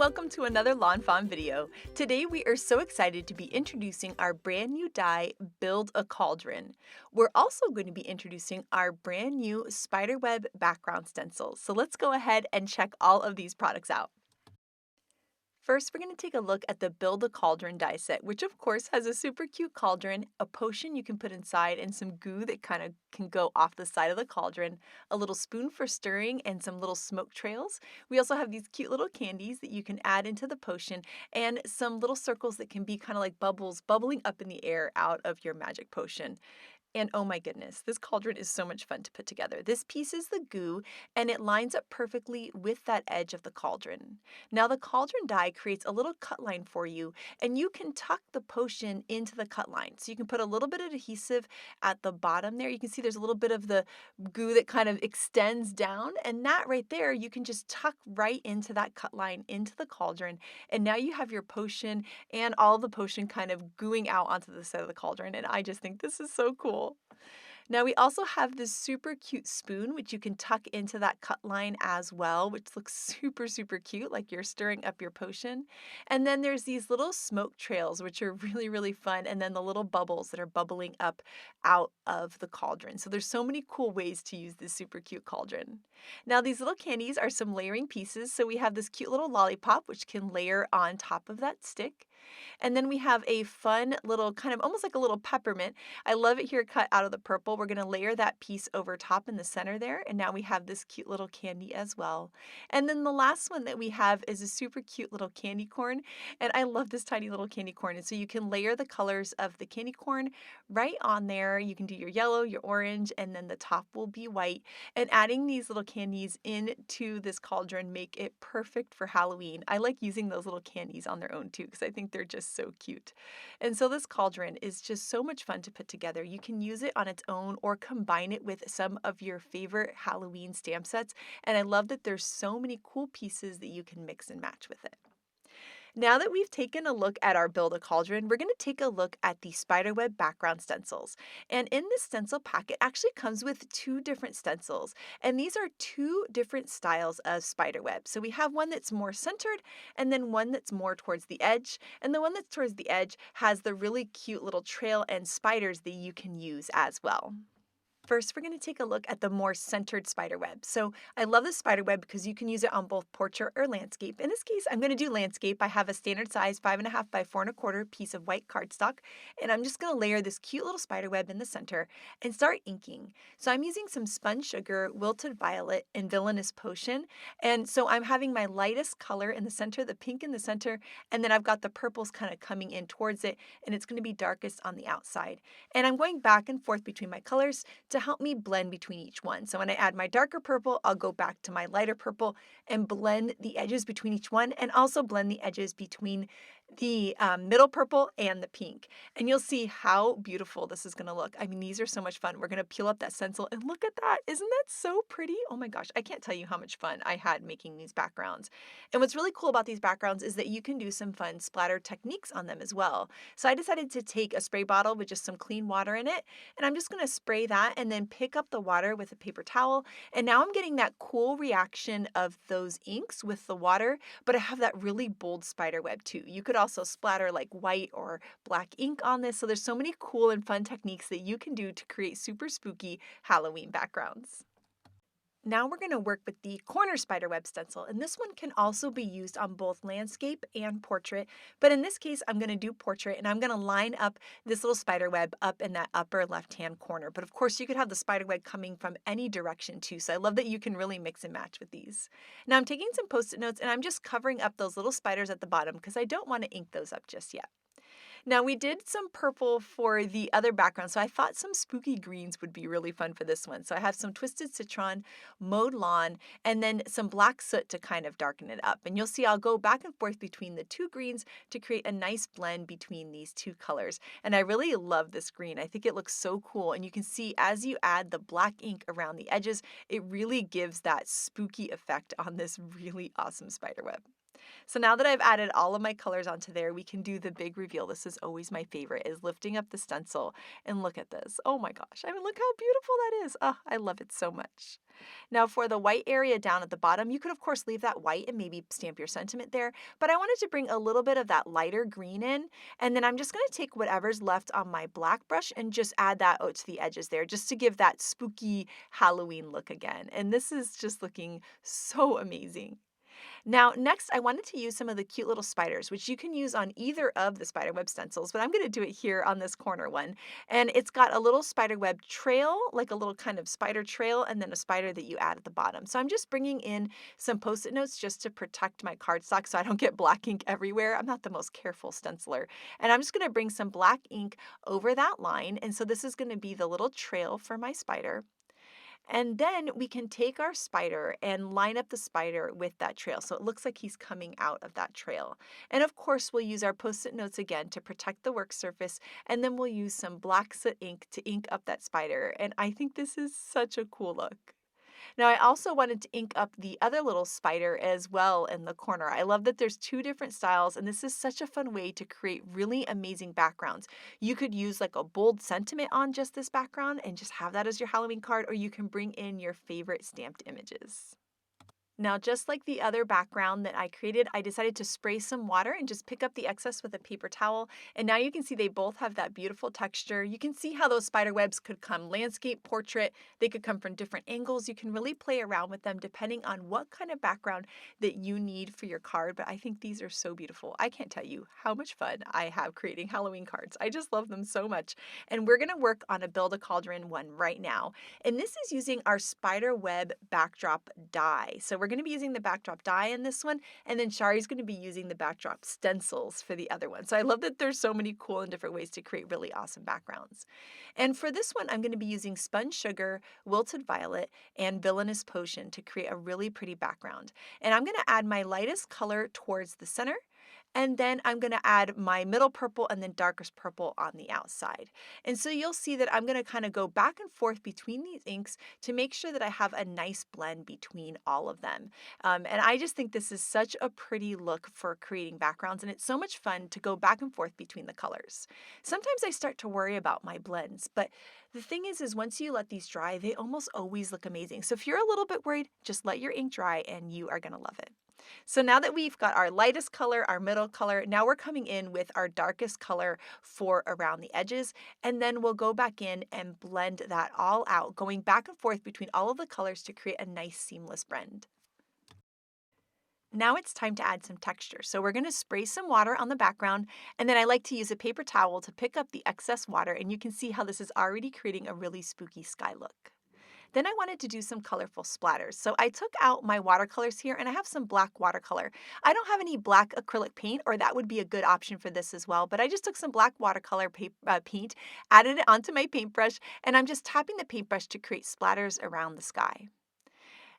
welcome to another lawnfawn video. Today we are so excited to be introducing our brand new die, Build-A-Cauldron. We're also going to be introducing our brand new Spiderweb background stencils. So let's go ahead and check all of these products out. First, we're going to take a look at the Build-A-Cauldron die set, which of course has a super cute cauldron, a potion you can put inside, and some goo that kind of can go off the side of the cauldron, a little spoon for stirring, and some little smoke trails. We also have these cute little candies that you can add into the potion, and some little circles that can be kind of like bubbles bubbling up in the air out of your magic potion. And oh my goodness, this cauldron is so much fun to put together. This piece is the goo, and it lines up perfectly with that edge of the cauldron. Now the cauldron die creates a little cut line for you, and you can tuck the potion into the cut line. So you can put a little bit of adhesive at the bottom there. You can see there's a little bit of the goo that kind of extends down, and that right there, you can just tuck right into that cut line into the cauldron. And now you have your potion and all the potion kind of gooing out onto the side of the cauldron, and I just think this is so cool. Now we also have this super cute spoon, which you can tuck into that cut line as well, which looks super cute, like you're stirring up your potion. And then there's these little smoke trails, which are really fun, and then the little bubbles that are bubbling up out of the cauldron. So there's so many cool ways to use this super cute cauldron. Now these little candies are some layering pieces. So we have this cute little lollipop, which can layer on top of that stick. And then we have a fun little kind of almost like a little peppermint. I love it here cut out of the purple. We're going to layer that piece over top in the center there. And now we have this cute little candy as well. And then the last one that we have is a super cute little candy corn. And I love this tiny little candy corn. And so you can layer the colors of the candy corn right on there. You can do your yellow, your orange, and then the top will be white. And adding these little candies into this cauldron make it perfect for Halloween. I like using those little candies on their own too, because I think they're just so cute. And so this cauldron is just so much fun to put together. You can use it on its own or combine it with some of your favorite Halloween stamp sets. And I love that there's so many cool pieces that you can mix and match with it. Now that we've taken a look at our Build-A-Cauldron, we're going to take a look at the Spiderweb background stencils. And in this stencil pack, it actually comes with two different stencils. And these are two different styles of spiderweb. So we have one that's more centered and then one that's more towards the edge. And the one that's towards the edge has the really cute little trail and spiders that you can use as well. First, we're going to take a look at the more centered spiderweb. So I love this spiderweb because you can use it on both portrait or landscape. In this case, I'm going to do landscape. I have a standard size 5.5 by 4.25 piece of white cardstock, and I'm just going to layer this cute little spiderweb in the center and start inking. So I'm using some spun sugar, wilted violet, and villainous potion. And so I'm having my lightest color in the center, the pink in the center, and then I've got the purples kind of coming in towards it, and it's going to be darkest on the outside. And I'm going back and forth between my colors to help me blend between each one. So when I add my darker purple, I'll go back to my lighter purple and blend the edges between each one, and also blend the edges between the middle purple and the pink. And you'll see how beautiful this is going to look. I mean, these are so much fun. We're going to peel up that stencil and look at that. Isn't that so pretty? Oh my gosh, I can't tell you how much fun I had making these backgrounds. And what's really cool about these backgrounds is that you can do some fun splatter techniques on them as well. So I decided to take a spray bottle with just some clean water in it, and I'm just going to spray that and then pick up the water with a paper towel. And now I'm getting that cool reaction of those inks with the water, but I have that really bold spider web too. You could also splatter like white or black ink on this. So there's so many cool and fun techniques that you can do to create super spooky Halloween backgrounds. Now we're going to work with the corner spiderweb stencil, and this one can also be used on both landscape and portrait, but in this case I'm going to do portrait, and I'm going to line up this little spiderweb up in that upper left-hand corner. But of course you could have the spiderweb coming from any direction too, so I love that you can really mix and match with these. Now I'm taking some Post-it notes, and I'm just covering up those little spiders at the bottom because I don't want to ink those up just yet. Now we did some purple for the other background, so I thought some spooky greens would be really fun for this one. So I have some twisted citron, mowed lawn, and then some black soot to kind of darken it up. And you'll see I'll go back and forth between the two greens to create a nice blend between these two colors. And I really love this green. I think it looks so cool. And you can see as you add the black ink around the edges, it really gives that spooky effect on this really awesome spiderweb. So now that I've added all of my colors onto there, we can do the big reveal. This is always my favorite, is lifting up the stencil and look at this. Oh my gosh, I mean, look how beautiful that is. Oh, I love it so much. Now for the white area down at the bottom, you could of course leave that white and maybe stamp your sentiment there, but I wanted to bring a little bit of that lighter green in, and then I'm just gonna take whatever's left on my black brush and just add that out to the edges there, just to give that spooky Halloween look again. And this is just looking so amazing. Now, next, I wanted to use some of the cute little spiders, which you can use on either of the spiderweb stencils, but I'm going to do it here on this corner one. And it's got a little spiderweb trail, like a little kind of spider trail, and then a spider that you add at the bottom. So I'm just bringing in some Post-it notes just to protect my cardstock so I don't get black ink everywhere. I'm not the most careful stenciler. And I'm just going to bring some black ink over that line. And so this is going to be the little trail for my spider. And then we can take our spider and line up the spider with that trail so it looks like he's coming out of that trail. And of course, we'll use our Post-it notes again to protect the work surface, and then we'll use some black soot ink to ink up that spider. And I think this is such a cool look. Now, I also wanted to ink up the other little spider as well in the corner. I love that there's two different styles, and this is such a fun way to create really amazing backgrounds. You could use like a bold sentiment on just this background and just have that as your Halloween card, or you can bring in your favorite stamped images. Now, just like the other background that I created, I decided to spray some water and just pick up the excess with a paper towel. And now you can see they both have that beautiful texture. You can see how those spider webs could come landscape, portrait. They could come from different angles. You can really play around with them depending on what kind of background that you need for your card. But I think these are so beautiful. I can't tell you how much fun I have creating Halloween cards. I just love them so much. And we're going to work on a Build-A-Cauldron one right now. And this is using our spider web backdrop die. So we're going to be using the backdrop die in this one, and then Shari's going to be using the backdrop stencils for the other one. So I love that there's so many cool and different ways to create really awesome backgrounds. And for this one, I'm going to be using spun sugar, wilted violet, and villainous potion to create a really pretty background. And I'm going to add my lightest color towards the center, and then I'm going to add my middle purple and then darkest purple on the outside. And so you'll see that I'm going to kind of go back and forth between these inks to make sure that I have a nice blend between all of them. And I just think this is such a pretty look for creating backgrounds, and it's so much fun to go back and forth between the colors. Sometimes I start to worry about my blends, but the thing is once you let these dry, they almost always look amazing. So if you're a little bit worried, just let your ink dry and you are going to love it. So now that we've got our lightest color, our middle color, now we're coming in with our darkest color for around the edges, and then we'll go back in and blend that all out, going back and forth between all of the colors to create a nice seamless blend. Now it's time to add some texture. So we're going to spray some water on the background, and then I like to use a paper towel to pick up the excess water, and you can see how this is already creating a really spooky sky look. Then I wanted to do some colorful splatters. So I took out my watercolors here, and I have some black watercolor. I don't have any black acrylic paint, or that would be a good option for this as well, but I just took some black watercolor paint, added it onto my paintbrush, and I'm just tapping the paintbrush to create splatters around the sky.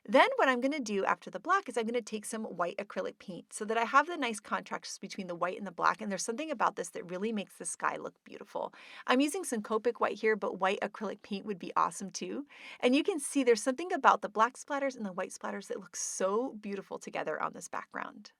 Then what I'm going to do after the black is I'm going to take some white acrylic paint so that I have the nice contrast between the white and the black, and there's something about this that really makes the sky look beautiful. I'm using some Copic white here, but white acrylic paint would be awesome too. And you can see there's something about the black splatters and the white splatters that look so beautiful together on this background.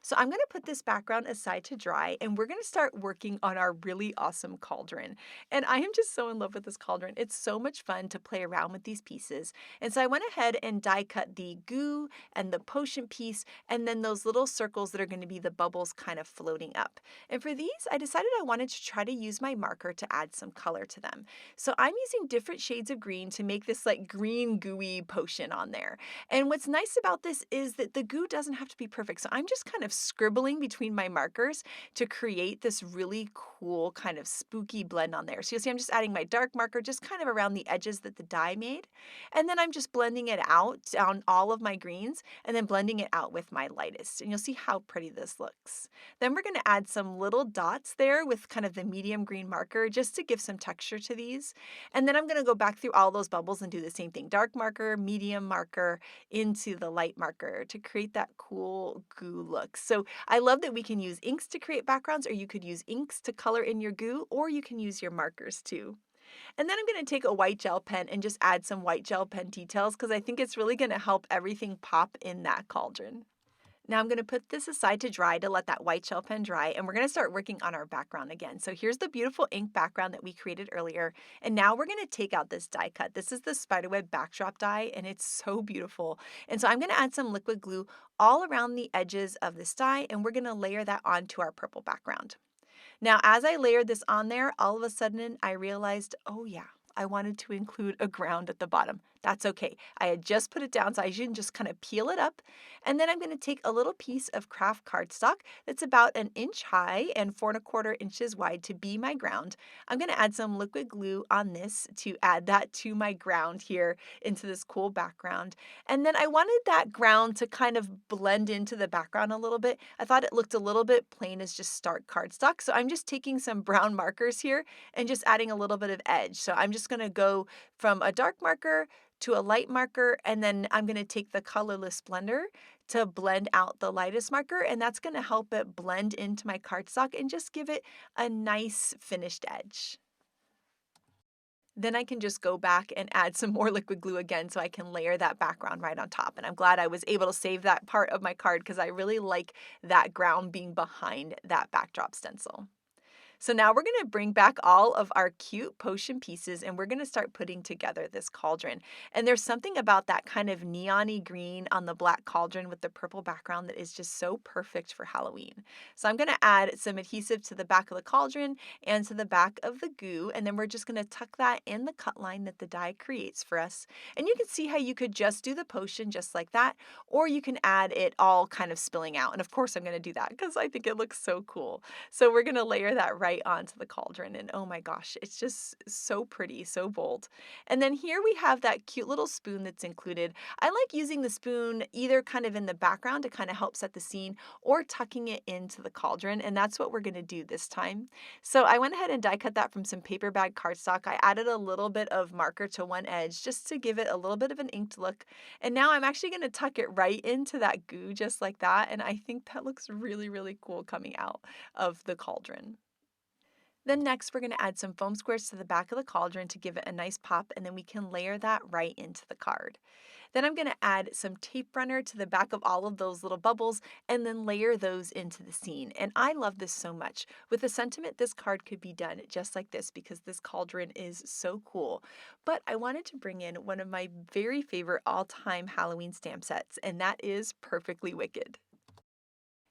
So I'm going to put this background aside to dry, and we're going to start working on our really awesome cauldron. And I am just so in love with this cauldron. It's so much fun to play around with these pieces. And so I went ahead and die cut the goo and the potion piece, and then those little circles that are going to be the bubbles kind of floating up. And for these, I decided I wanted to try to use my marker to add some color to them. So I'm using different shades of green to make this like green gooey potion on there. And what's nice about this is that the goo doesn't have to be perfect. So I'm just kind of scribbling between my markers to create this really cool kind of spooky blend on there. So you'll see I'm just adding my dark marker just kind of around the edges that the die made. And then I'm just blending it out on all of my greens and then blending it out with my lightest. And you'll see how pretty this looks. Then we're going to add some little dots there with kind of the medium green marker just to give some texture to these. And then I'm going to go back through all those bubbles and do the same thing. Dark marker, medium marker into the light marker to create that cool goo look. So I love that we can use inks to create backgrounds, or you could use inks to color in your goo, or you can use your markers too. And then I'm going to take a white gel pen and just add some white gel pen details because I think it's really going to help everything pop in that cauldron. Now I'm going to put this aside to dry to let that white gel pen dry, and we're going to start working on our background again. So here's the beautiful ink background that we created earlier, and now we're going to take out this die cut. This is the Spiderweb backdrop die, and it's so beautiful. And so I'm going to add some liquid glue all around the edges of this die, and we're going to layer that onto our purple background. Now, as I layered this on there, all of a sudden I realized, oh yeah, I wanted to include a ground at the bottom. That's okay. I had just put it down, so I should just kind of peel it up. And then I'm going to take a little piece of craft cardstock that's about 1 inch high and 4¼ inches wide to be my ground. I'm going to add some liquid glue on this to add that to my ground here into this cool background. And then I wanted that ground to kind of blend into the background a little bit. I thought it looked a little bit plain as just stark cardstock. So I'm just taking some brown markers here and just adding a little bit of edge. So I'm just going to go from a dark marker to a light marker, and then I'm going to take the colorless blender to blend out the lightest marker, and that's going to help it blend into my cardstock and just give it a nice finished edge. Then I can just go back and add some more liquid glue again so I can layer that background right on top. And I'm glad I was able to save that part of my card because I really like that ground being behind that backdrop stencil. So now we're going to bring back all of our cute potion pieces and we're going to start putting together this cauldron. And there's something about that kind of neon-y green on the black cauldron with the purple background that is just so perfect for Halloween. So I'm going to add some adhesive to the back of the cauldron and to the back of the goo, and then we're just going to tuck that in the cut line that the die creates for us. And you can see how you could just do the potion just like that, or you can add it all kind of spilling out. And of course I'm going to do that because I think it looks so cool. So we're going to layer that right onto the cauldron, and oh my gosh, it's just so pretty, so bold. And then here we have that cute little spoon that's included. I like using the spoon either kind of in the background to kind of help set the scene or tucking it into the cauldron, and that's what we're going to do this time. So I went ahead and die cut that from some paper bag cardstock. I added a little bit of marker to one edge just to give it a little bit of an inked look, and now I'm actually going to tuck it right into that goo just like that, and I think that looks really, really cool coming out of the cauldron. Then next, we're going to add some foam squares to the back of the cauldron to give it a nice pop, and then we can layer that right into the card. Then I'm going to add some tape runner to the back of all of those little bubbles and then layer those into the scene. And I love this so much. With the sentiment, this card could be done just like this because this cauldron is so cool. But I wanted to bring in one of my very favorite all-time Halloween stamp sets, and that is Perfectly Wicked.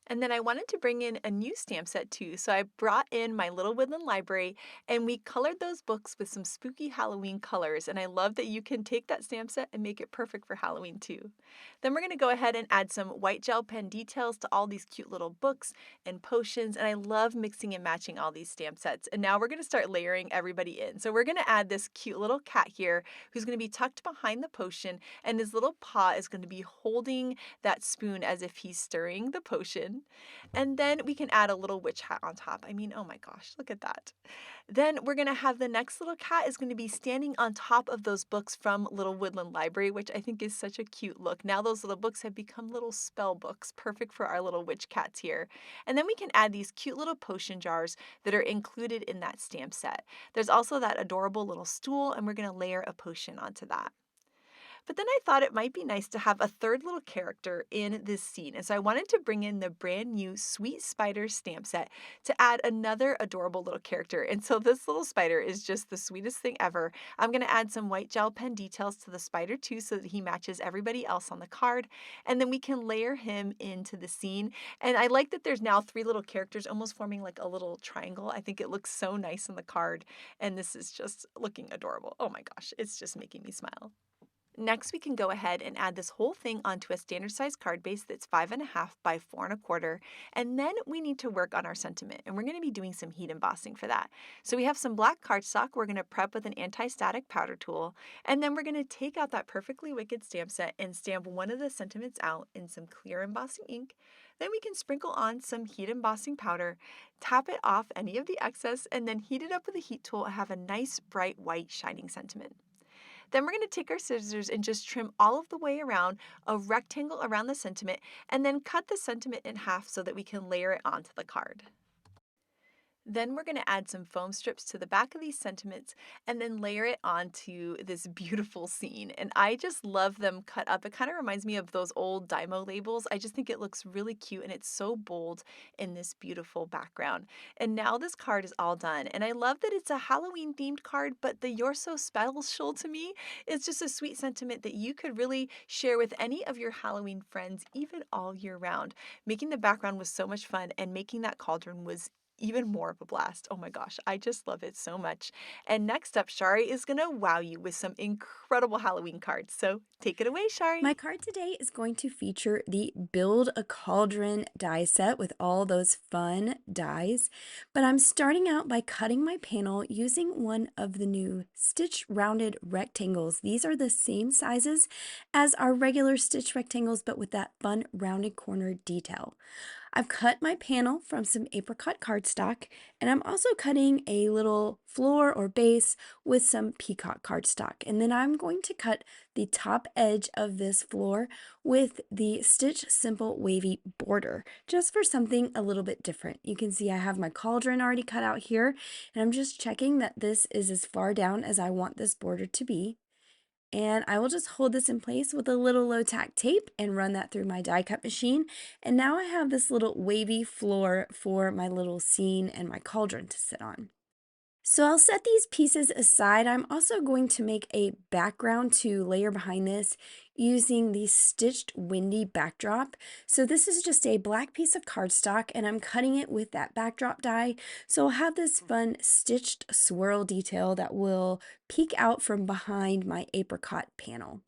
And then I wanted to bring in a new stamp set too, so I brought in my little woodland library and we colored those books with some spooky Halloween colors, and I love that you can take that stamp set and make it perfect for Halloween too. Then we're going to go ahead and add some white gel pen details to all these cute little books and potions, and I love mixing and matching all these stamp sets. And now we're going to start layering everybody in. So we're going to add this cute little cat here who's going to be tucked behind the potion, and his little paw is going to be holding that spoon as if he's stirring the potion. And then we can add a little witch hat on top. I mean, oh my gosh, look at that. Then we're going to have the next little cat is going to be standing on top of those books from Little Woodland Library, which I think is such a cute look. Now those little books have become little spell books, perfect for our little witch cats here. And then we can add these cute little potion jars that are included in that stamp set. There's also that adorable little stool, and we're going to layer a potion onto that. But then I thought it might be nice to have a third little character in this scene. And so I wanted to bring in the brand new Sweet Spider stamp set to add another adorable little character. And so this little spider is just the sweetest thing ever. I'm going to add some white gel pen details to the spider too so that he matches everybody else on the card. And then we can layer him into the scene. And I like that there's now 3 little characters almost forming like a little triangle. I think it looks so nice on the card. And this is just looking adorable. Oh my gosh, it's just making me smile. Next, we can go ahead and add this whole thing onto a standard size card base that's 5.5 by 4.25, and then we need to work on our sentiment, and we're going to be doing some heat embossing for that. So we have some black cardstock we're going to prep with an anti-static powder tool, and then we're going to take out that Perfectly Wicked stamp set and stamp one of the sentiments out in some clear embossing ink. Then we can sprinkle on some heat embossing powder, tap it off any of the excess, and then heat it up with a heat tool and have a nice bright white shining sentiment. Then we're going to take our scissors and just trim all of the way around a rectangle around the sentiment and then cut the sentiment in half so that we can layer it onto the card. Then we're going to add some foam strips to the back of these sentiments and then layer it onto this beautiful scene. And I just love them cut up. It kind of reminds me of those old Dymo labels. I just think it looks really cute and it's so bold in this beautiful background. And now this card is all done. And I love that it's a Halloween themed card, but the "You're So Special" to me is just a sweet sentiment that you could really share with any of your Halloween friends, even all year round. Making the background was so much fun, and making that cauldron was even more of a blast. Oh my gosh, I just love it so much. And next up, Shari is going to wow you with some incredible Halloween cards. So take it away, Shari. My card today is going to feature the Build-A-Cauldron die set with all those fun dies, but I'm starting out by cutting my panel using one of the new stitch rounded rectangles. These are the same sizes as our regular stitch rectangles, but with that fun rounded corner detail. I've cut my panel from some apricot cardstock, and I'm also cutting a little floor or base with some peacock cardstock. And then I'm going to cut the top edge of this floor with the Stitch Simple Wavy border, just for something a little bit different. You can see I have my cauldron already cut out here, and I'm just checking that this is as far down as I want this border to be. And I will just hold this in place with a little low tack tape and run that through my die cut machine. And now I have this little wavy floor for my little scene and my cauldron to sit on. So I'll set these pieces aside. I'm also going to make a background to layer behind this using the stitched windy backdrop. So this is just a black piece of cardstock and I'm cutting it with that backdrop die. So I'll have this fun stitched swirl detail that will peek out from behind my apricot panel.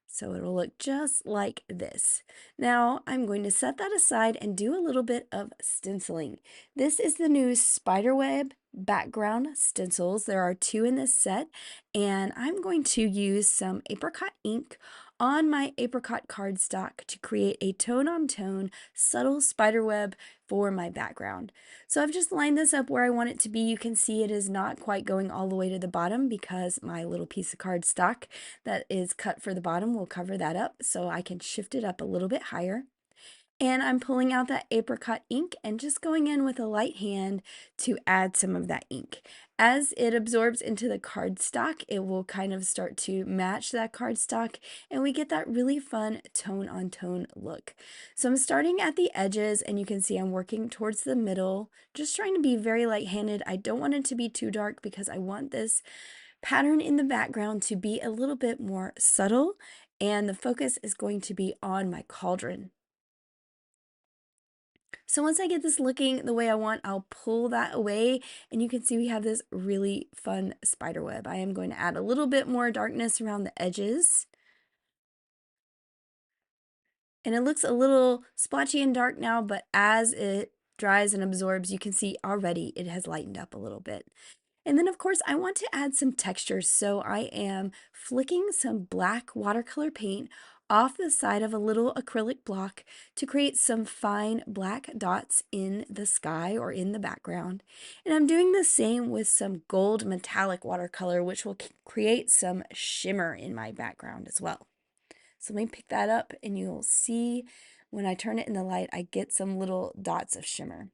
So it'll look just like this. Now I'm going to set that aside and do a little bit of stenciling. This is the new Spiderweb background stencils. There are two in this set, and I'm going to use some apricot ink on my apricot cardstock to create a tone-on-tone subtle spiderweb for my background. So I've just lined this up where I want it to be. You can see it is not quite going all the way to the bottom because my little piece of cardstock that is cut for the bottom will cover that up, so I can shift it up a little bit higher. And I'm pulling out that apricot ink and just going in with a light hand to add some of that ink. As it absorbs into the cardstock, it will kind of start to match that cardstock and we get that really fun tone on tone look. So I'm starting at the edges and you can see I'm working towards the middle, just trying to be very light-handed. I don't want it to be too dark because I want this pattern in the background to be a little bit more subtle, and the focus is going to be on my cauldron. So once I get this looking the way I want, I'll pull that away and you can see we have this really fun spider web. I am going to add a little bit more darkness around the edges. And it looks a little splotchy and dark now, but as it dries and absorbs, you can see already it has lightened up a little bit. And then of course I want to add some texture, so I am flicking some black watercolor paint off the side of a little acrylic block to create some fine black dots in the sky or in the background. And I'm doing the same with some gold metallic watercolor, which will create some shimmer in my background as well. So let me pick that up and you'll see when I turn it in the light, I get some little dots of shimmer.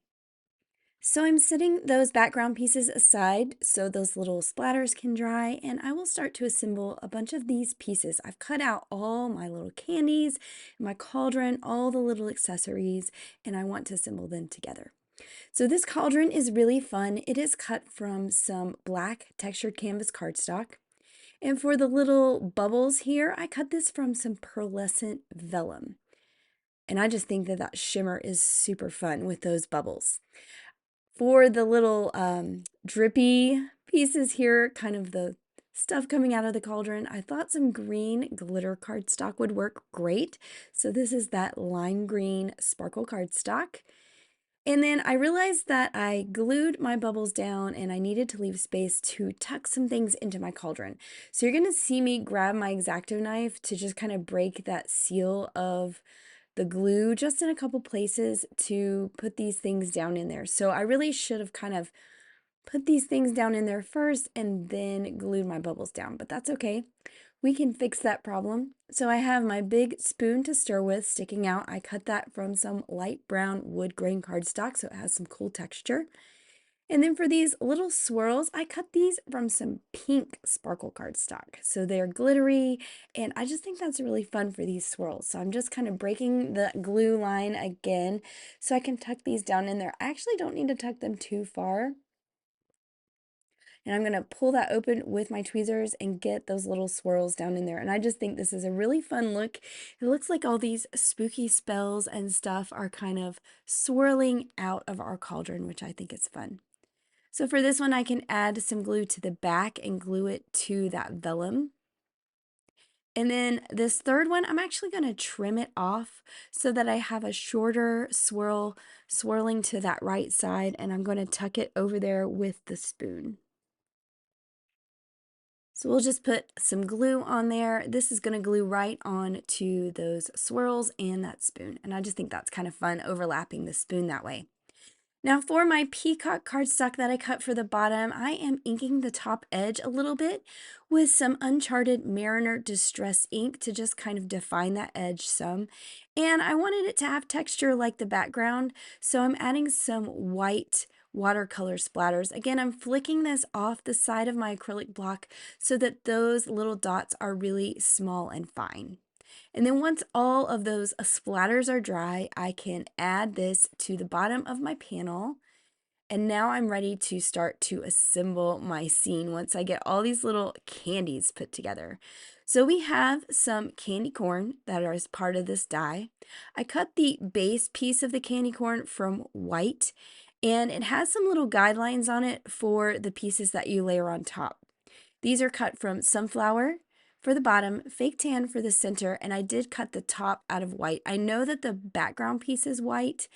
So I'm setting those background pieces aside so those little splatters can dry, and I will start to assemble a bunch of these pieces. I've cut out all my little candies, my cauldron, all the little accessories, and I want to assemble them together. So this cauldron is really fun. It is cut from some black textured canvas cardstock. And for the little bubbles here, I cut this from some pearlescent vellum. And I just think that that shimmer is super fun with those bubbles. For the little drippy pieces here, kind of the stuff coming out of the cauldron, I thought some green glitter cardstock would work great. So this is that lime green sparkle cardstock. And then I realized that I glued my bubbles down and I needed to leave space to tuck some things into my cauldron. So you're going to see me grab my X-Acto knife to just kind of break that seal of the glue just in a couple places to put these things down in there. So I really should have kind of put these things down in there first and then glued my bubbles down, but that's okay. We can fix that problem. So I have my big spoon to stir with sticking out. I cut that from some light brown wood grain cardstock so it has some cool texture. And then for these little swirls, I cut these from some pink sparkle cardstock. So they're glittery, and I just think that's really fun for these swirls. So I'm just kind of breaking the glue line again so I can tuck these down in there. I actually don't need to tuck them too far. And I'm going to pull that open with my tweezers and get those little swirls down in there. And I just think this is a really fun look. It looks like all these spooky spells and stuff are kind of swirling out of our cauldron, which I think is fun. So for this one, I can add some glue to the back and glue it to that vellum. And then this third one, I'm actually going to trim it off so that I have a shorter swirl swirling to that right side, and I'm going to tuck it over there with the spoon. So we'll just put some glue on there. This is going to glue right on to those swirls and that spoon. And I just think that's kind of fun overlapping the spoon that way. Now for my peacock cardstock that I cut for the bottom, I am inking the top edge a little bit with some Uncharted Mariner Distress ink to just kind of define that edge some. And I wanted it to have texture like the background, so I'm adding some white watercolor splatters. Again, I'm flicking this off the side of my acrylic block so that those little dots are really small and fine. And then once all of those splatters are dry, I can add this to the bottom of my panel. And now I'm ready to start to assemble my scene once I get all these little candies put together. So we have some candy corn that are as part of this die. I cut the base piece of the candy corn from white, and it has some little guidelines on it for the pieces that you layer on top. These are cut from sunflower for the bottom, fake tan for the center, and I did cut the top out of white. I know that the background piece is white,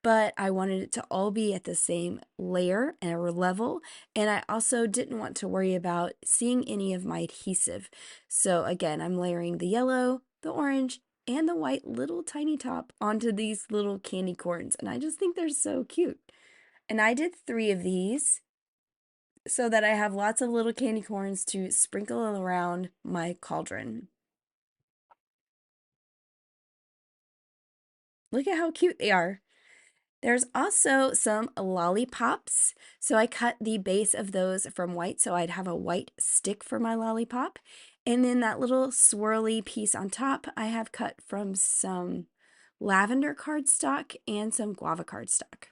but I wanted it to all be at the same layer or level, and I also didn't want to worry about seeing any of my adhesive. So again, I'm layering the yellow, the orange, and the white little tiny top onto these little candy corns, and I just think they're so cute. And I did 3 of these so that I have lots of little candy corns to sprinkle around my cauldron. Look at how cute they are. There's also some lollipops. So I cut the base of those from white so I'd have a white stick for my lollipop. And then that little swirly piece on top I have cut from some lavender cardstock and some guava cardstock.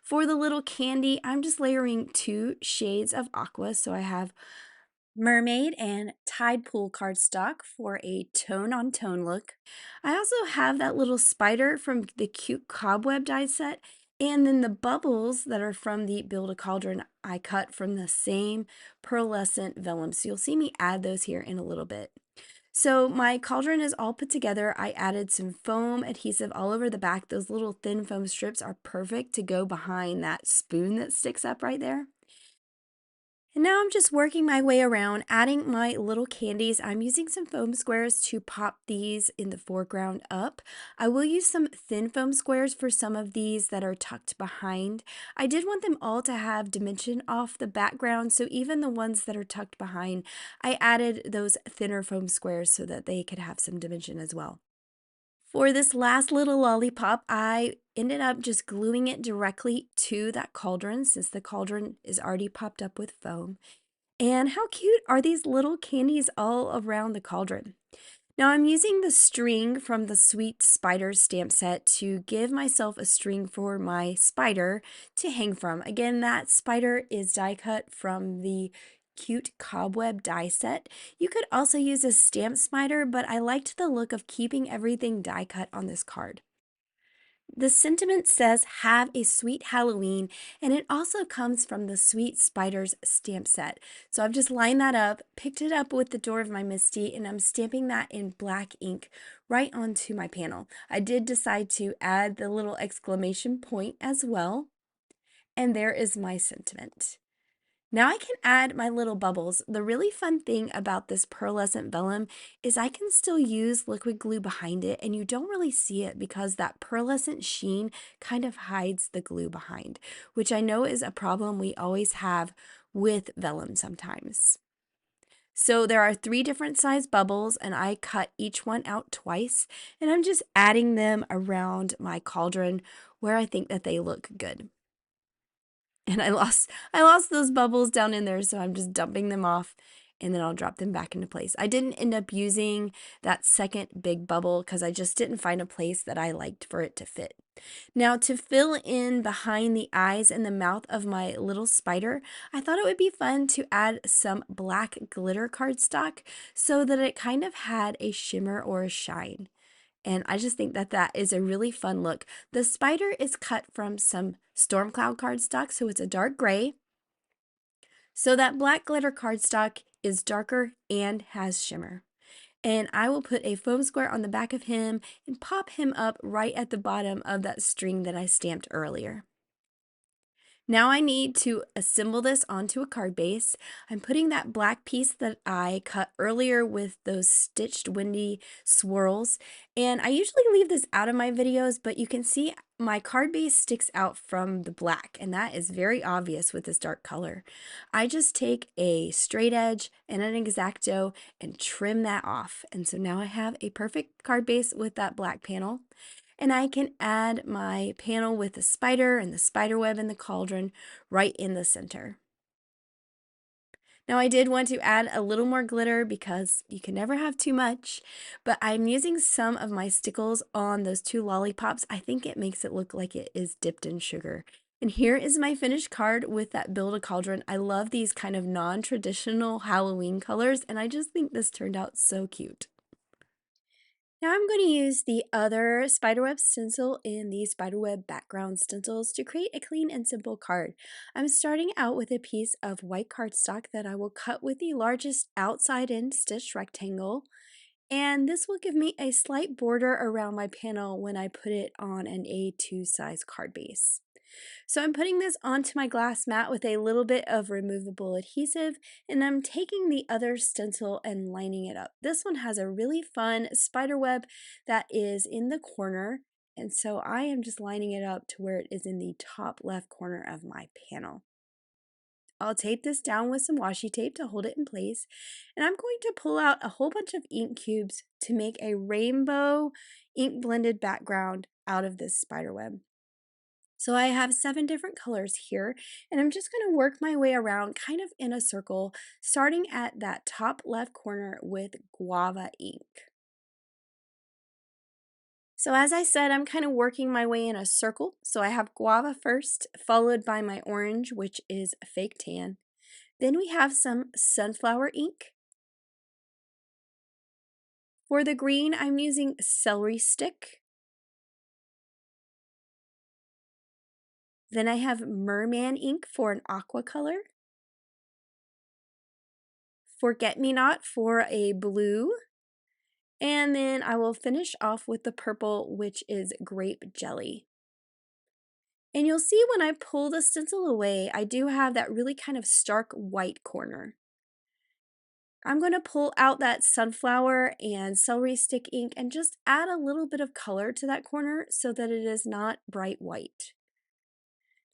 For the little candy, I'm just layering 2 shades of aqua. So I have mermaid and tide pool cardstock for a tone on tone look. I also have that little spider from the cute cobweb die set, and then the bubbles that are from the Build-A-Cauldron I cut from the same pearlescent vellum. So you'll see me add those here in a little bit. So my cauldron is all put together. I added some foam adhesive all over the back. Those little thin foam strips are perfect to go behind that spoon that sticks up right there. And now I'm just working my way around, adding my little candies. I'm using some foam squares to pop these in the foreground up. I will use some thin foam squares for some of these that are tucked behind. I did want them all to have dimension off the background, so even the ones that are tucked behind, I added those thinner foam squares so that they could have some dimension as well. For this last little lollipop, I ended up just gluing it directly to that cauldron since the cauldron is already popped up with foam. And how cute are these little candies all around the cauldron? Now I'm using the string from the Sweet Spider stamp set to give myself a string for my spider to hang from. Again, that spider is die cut from the cute cobweb die set. You could also use a stamp spider, but I liked the look of keeping everything die cut on this card. The sentiment says, "Have a sweet Halloween," and it also comes from the Sweet Spiders stamp set. So I've just lined that up, picked it up with the door of my Misty, and I'm stamping that in black ink right onto my panel. I did decide to add the little exclamation point as well, and there is my sentiment. Now I can add my little bubbles. The really fun thing about this pearlescent vellum is I can still use liquid glue behind it, and you don't really see it because that pearlescent sheen kind of hides the glue behind, which I know is a problem we always have with vellum sometimes. So there are 3 different size bubbles, and I cut each one out twice, and I'm just adding them around my cauldron where I think that they look good. and I lost those bubbles down in there, so I'm just dumping them off, and then I'll drop them back into place. I didn't end up using that second big bubble because I just didn't find a place that I liked for it to fit. Now, to fill in behind the eyes and the mouth of my little spider, I thought it would be fun to add some black glitter cardstock so that it kind of had a shimmer or a shine. And I just think that that is a really fun look. The spider is cut from some storm cloud cardstock, so it's a dark gray. So that black glitter cardstock is darker and has shimmer. And I will put a foam square on the back of him and pop him up right at the bottom of that string that I stamped earlier. Now I need to assemble this onto a card base. I'm putting that black piece that I cut earlier with those stitched windy swirls. And I usually leave this out of my videos, but you can see my card base sticks out from the black, and that is very obvious with this dark color. I just take a straight edge and an X-Acto and trim that off. And so now I have a perfect card base with that black panel. And I can add my panel with the spider and the spider web and the cauldron right in the center. Now I did want to add a little more glitter because you can never have too much, but I'm using some of my stickles on those two lollipops. I think it makes it look like it is dipped in sugar. And here is my finished card with that Build-A-Cauldron. I love these kind of non-traditional Halloween colors, and I just think this turned out so cute. Now I'm going to use the other spiderweb stencil in the spiderweb background stencils to create a clean and simple card. I'm starting out with a piece of white cardstock that I will cut with the largest outside in stitched rectangle, and this will give me a slight border around my panel when I put it on an A2 size card base. So I'm putting this onto my glass mat with a little bit of removable adhesive, and I'm taking the other stencil and lining it up. This one has a really fun spider web that is in the corner, and so I am just lining it up to where it is in the top left corner of my panel. I'll tape this down with some washi tape to hold it in place, and I'm going to pull out a whole bunch of ink cubes to make a rainbow ink blended background out of this spider web. So I have 7 different colors here, and I'm just going to work my way around kind of in a circle, starting at that top left corner with guava ink. So as I said, I'm kind of working my way in a circle. So I have guava first, followed by my orange, which is fake tan. Then we have some sunflower ink. For the green, I'm using celery stick. Then I have merman ink for an aqua color. Forget-me-not for a blue. And then I will finish off with the purple, which is grape jelly. And you'll see when I pull the stencil away, I do have that really kind of stark white corner. I'm going to pull out that sunflower and celery stick ink and just add a little bit of color to that corner so that it is not bright white.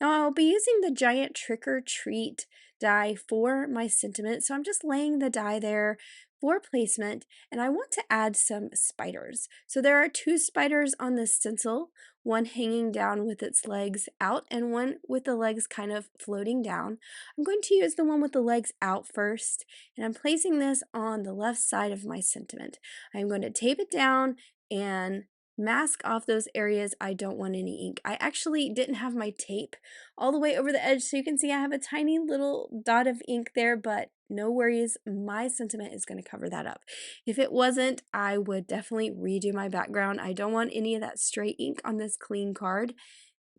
Now I'll be using the giant Trick or Treat die for my sentiment, so I'm just laying the die there for placement, and I want to add some spiders. So there are 2 spiders on this stencil, one hanging down with its legs out and one with the legs kind of floating down. I'm going to use the one with the legs out first, and I'm placing this on the left side of my sentiment. I'm going to tape it down and mask off those areas I don't want any ink. I actually didn't have my tape all the way over the edge, so you can see I have a tiny little dot of ink there, but no worries, my sentiment is going to cover that up. If it wasn't, I would definitely redo my background. I don't want any of that stray ink on this clean card.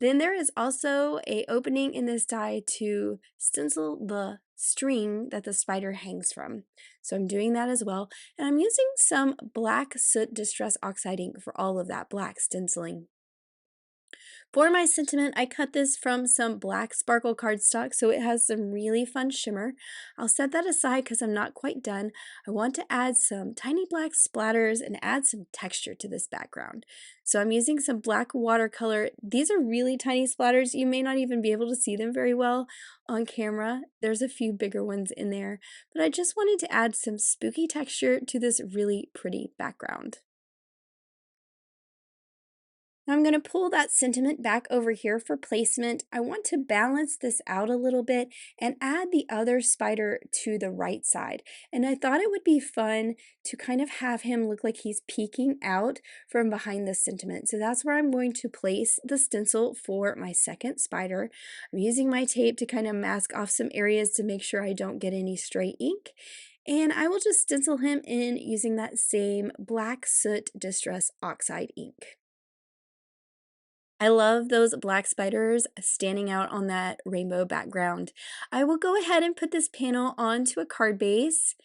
Then there is also a opening in this die to stencil the string that the spider hangs from. So I'm doing that as well. And I'm using some black soot distress oxide ink for all of that black stenciling. For my sentiment, I cut this from some black sparkle cardstock, so it has some really fun shimmer. I'll set that aside because I'm not quite done. I want to add some tiny black splatters and add some texture to this background. So I'm using some black watercolor. These are really tiny splatters. You may not even be able to see them very well on camera. There's a few bigger ones in there, but I just wanted to add some spooky texture to this really pretty background. Now I'm going to pull that sentiment back over here for placement. I want to balance this out a little bit and add the other spider to the right side. And I thought it would be fun to kind of have him look like he's peeking out from behind the sentiment. So that's where I'm going to place the stencil for my second spider. I'm using my tape to kind of mask off some areas to make sure I don't get any stray ink. And I will just stencil him in using that same black soot distress oxide ink. I love those black spiders standing out on that rainbow background. I will go ahead and put this panel onto a card base.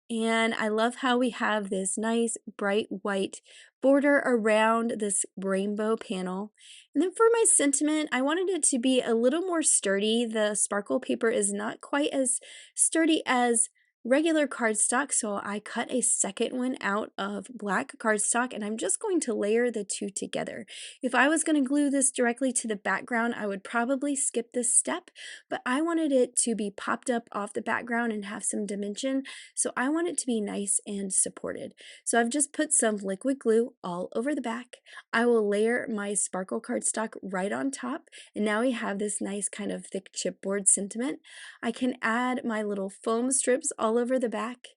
And I love how we have this nice bright white border around this rainbow panel. And then for my sentiment, I wanted it to be a little more sturdy. The sparkle paper is not quite as sturdy as regular cardstock, so I cut a second one out of black cardstock and I'm just going to layer the two together. If I was going to glue this directly to the background, I would probably skip this step, but I wanted it to be popped up off the background and have some dimension, so I want it to be nice and supported. So I've just put some liquid glue all over the back. I will layer my sparkle cardstock right on top, and now we have this nice kind of thick chipboard sentiment. I can add my little foam strips all over the back,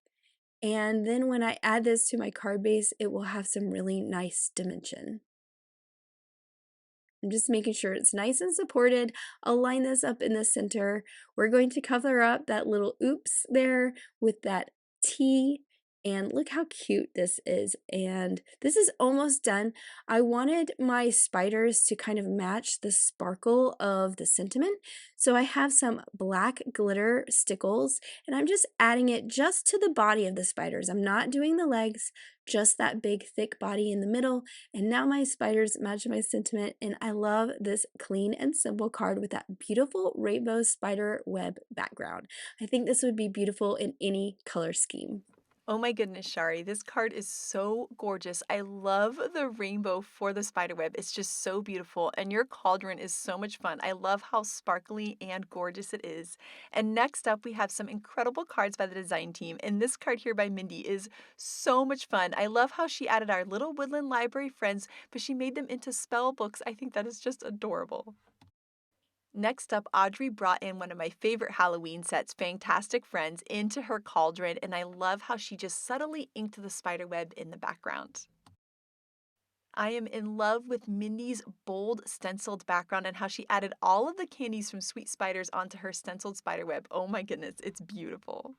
and then when I add this to my card base, it will have some really nice dimension. I'm just making sure it's nice and supported. I'll line this up in the center. We're going to cover up that little oops there with that T, and look how cute this is. And this is almost done. I wanted my spiders to kind of match the sparkle of the sentiment. So I have some black glitter stickles and I'm just adding it just to the body of the spiders. I'm not doing the legs, just that big thick body in the middle. And now my spiders match my sentiment, and I love this clean and simple card with that beautiful rainbow spider web background. I think this would be beautiful in any color scheme. Oh my goodness, Shari, this card is so gorgeous. I love the rainbow for the spiderweb. It's just so beautiful. And your cauldron is so much fun. I love how sparkly and gorgeous it is. And next up, we have some incredible cards by the design team. And this card here by Mindy is so much fun. I love how she added our little woodland library friends, but she made them into spell books. I think that is just adorable. Next up, Audrey brought in one of my favorite Halloween sets, Fantastic Friends, into her cauldron, and I love how she just subtly inked the spiderweb in the background. I am in love with Mindy's bold stenciled background and how she added all of the candies from Sweet Spiders onto her stenciled spiderweb. Oh my goodness, it's beautiful.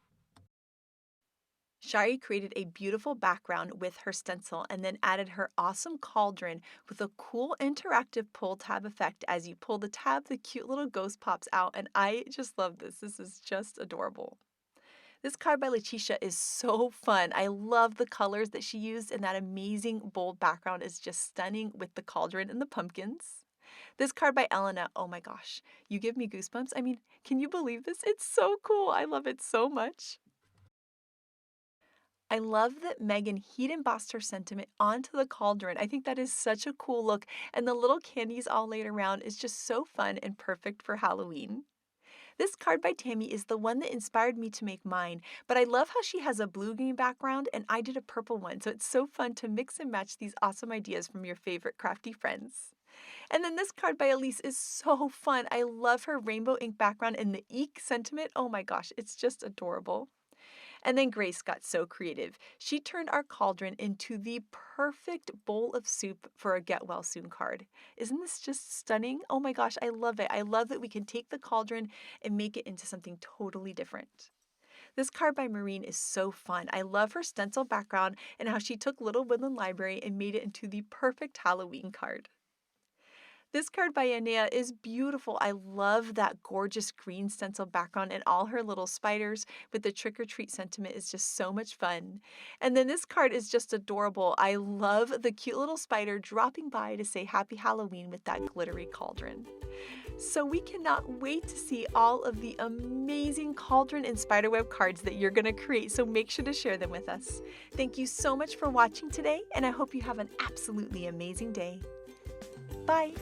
Shari created a beautiful background with her stencil and then added her awesome cauldron with a cool interactive pull tab effect. As you pull the tab, the cute little ghost pops out, and I just love this. This is just adorable. This card by Letitia is so fun. I love the colors that she used, and that amazing bold background is just stunning with the cauldron and the pumpkins. This card by Elena, oh my gosh, you give me goosebumps. I mean, can you believe this? It's so cool. I love it so much. I love that Megan heat embossed her sentiment onto the cauldron. I think that is such a cool look, and the little candies all laid around is just so fun and perfect for Halloween. This card by Tammy is the one that inspired me to make mine, but I love how she has a blue-green background and I did a purple one, so it's so fun to mix and match these awesome ideas from your favorite crafty friends. And then this card by Elise is so fun. I love her rainbow ink background and the eek sentiment. Oh my gosh, it's just adorable. And then Grace got so creative. She turned our cauldron into the perfect bowl of soup for a get well soon card. Isn't this just stunning? Oh my gosh, I love it. I love that we can take the cauldron and make it into something totally different. This card by Maureen is so fun. I love her stencil background and how she took Little Woodland Library and made it into the perfect Halloween card. This card by Anea is beautiful. I love that gorgeous green stencil background and all her little spiders with the trick or treat sentiment is just so much fun. And then this card is just adorable. I love the cute little spider dropping by to say Happy Halloween with that glittery cauldron. So we cannot wait to see all of the amazing cauldron and spiderweb cards that you're going to create, so make sure to share them with us. Thank you so much for watching today, and I hope you have an absolutely amazing day. Bye!